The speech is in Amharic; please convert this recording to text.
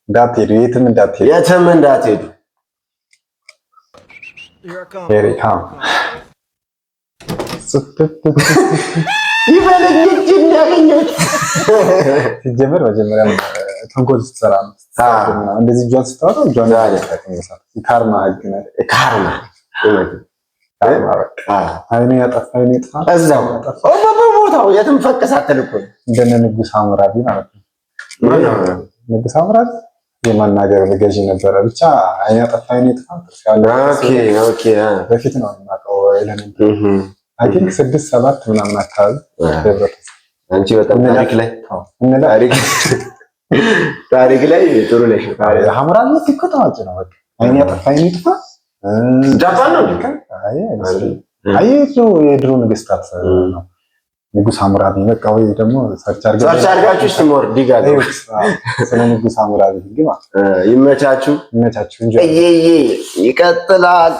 እንዳትሄዱ የትም እንዳትሄዱ ይበለኝ እጅን ያገኘሁት ሲጀመር መጀመሪያ ተንኮል ስትሰራ ነው። እንደዚህ እጇን ስታወጣው እጇን ካርማ አይኔ ያጠፋ አይኔ ጥፋ እዛው በቦታው የትም ፈቀስ አትልኩ። እንደነ ንጉስ ሐምራቢ ማለት ነው። ንጉስ ሐምራቢ የማናገር ገዢ ነበረ። ብቻ አይኔ ያጠፋ አይኔ ጥፋ ኦኬ በፊት ነው የማውቀው ኤሌመንት አይ ቲንክ 6-7 ምናምን አካባቢ ደብረተስ አንቺ በጣም ታሪክ ላይ ጥሩ ነሽ። ሐምራቢ እኮ ታዋቂ ነው። በቃ አይኔ ያጠፋ አይኔ ጥፋ ጃፓን ነው። አይ የድሮ ነገስታት ነው ንጉስ ሐምራቢ። በቃ ወይ ደግሞ ሰርች አድርጋችሁ ሲሞር ዲጋጋ ስለ ንጉስ ሐምራቢ ግን ይመቻችሁ እንጂ ይቀጥላል።